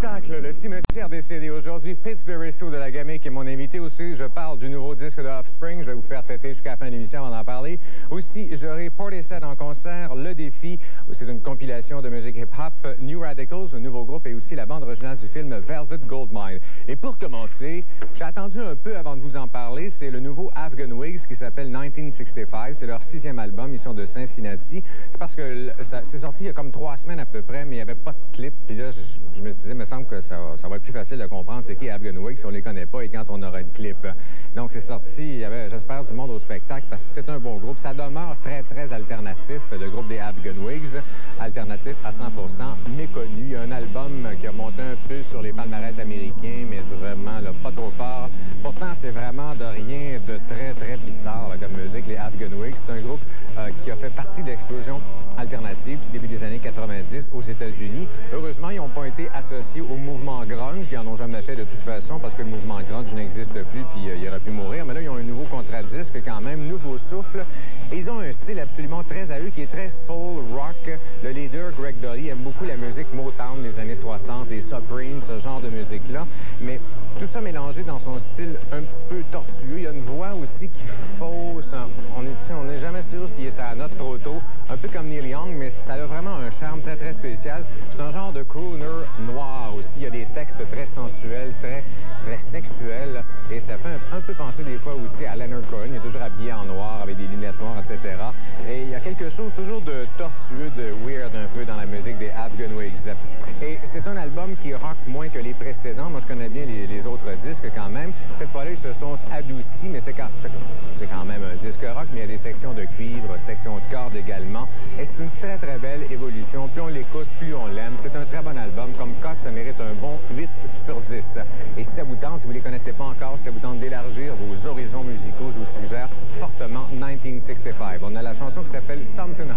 spectacle, le cimetière des CD. Aujourd'hui, Pittsburgh Sue de la Gamique est mon invité aussi. Je parle du nouveau disque de Offspring. Je vais vous faire têter jusqu'à la fin de l'émission avant d'en parler. Aussi, j'aurai Portishead en concert, Le Défi. C'est une compilation de musique hip-hop. New Radicals, un nouveau groupe, et aussi la bande originale du film Velvet Goldmine. Et pour commencer, j'ai attendu un peu avant de vous en parler. C'est le nouveau Afghan Wigs qui s'appelle 1965. C'est leur 6e album. Ils sont de Cincinnati. C'est parce que c'est sorti il y a comme 3 semaines à peu près, mais il n'y avait pas de clip. Puis là, je me disais, il me semble que ça va être plus facile de comprendre c'est qui Afghan Wigs si on les connaît pas et quand on aura le clip. Donc, c'est sorti, il y avait, j'espère, du monde au spectacle parce que c'est un bon groupe. Ça demeure très, très alternatif, le groupe des Afghan Wigs. Alternatif à 100% méconnu. Il y a un album qui a monté un peu sur les palmarès américains, mais vraiment là, pas trop fort. Pourtant, c'est vraiment de rien de très, très bizarre là, comme musique, les Afghan Wigs. C'est un groupe qui a fait partie de l'explosion alternative du début des années 90 aux États-Unis. Heureusement, ils n'ont pas été associés au mouvement grunge. Ils n'en ont jamais fait de toute façon parce que le mouvement grunge n'existe plus puis il aurait pu mourir. Mais là, ils ont un nouveau contrat-disque quand même, nouveau souffle. Et ils ont un style absolument très à eux qui est très soul rock. Le leader, Greg Dolly, aime beaucoup la musique Motown des années 60, les Supremes, ce genre de musique-là. Mais tout ça mélangé dans son style un petit peu tortueux. Il y a une voix aussi qui fausse. On n'est jamais sûr s'il est sa note trop tôt. Un peu comme Neil Young, mais ça a vraiment un charme très, très spécial. C'est un genre de crooner noir aussi. Il y a des textes très sensuels, très, très sexuels. Et ça fait un peu penser des fois aussi à Leonard Cohen. Il est toujours habillé en noir, avec des lunettes noires, etc. Et il y a quelque chose toujours de tortueux, de weird un peu dans la musique des Afghan Wigs. Et c'est un album qui rock moins que les précédents. Moi, je connais bien les autres disques quand même. Cette fois-là, ils se sont adoucis, mais c'est quand même un disque rock, mais il y a des sections de cuivre, sections de cordes également. Et c'est une très, très belle évolution. Plus on l'écoute, plus on l'aime. C'est un très bon album. Comme cote, ça mérite un bon 8 sur 10. Et si ça vous tente, si vous ne les connaissez pas encore, si ça vous tente d'élargir vos horizons musicaux, je vous suggère fortement 1965. On a la chanson qui s'appelle Something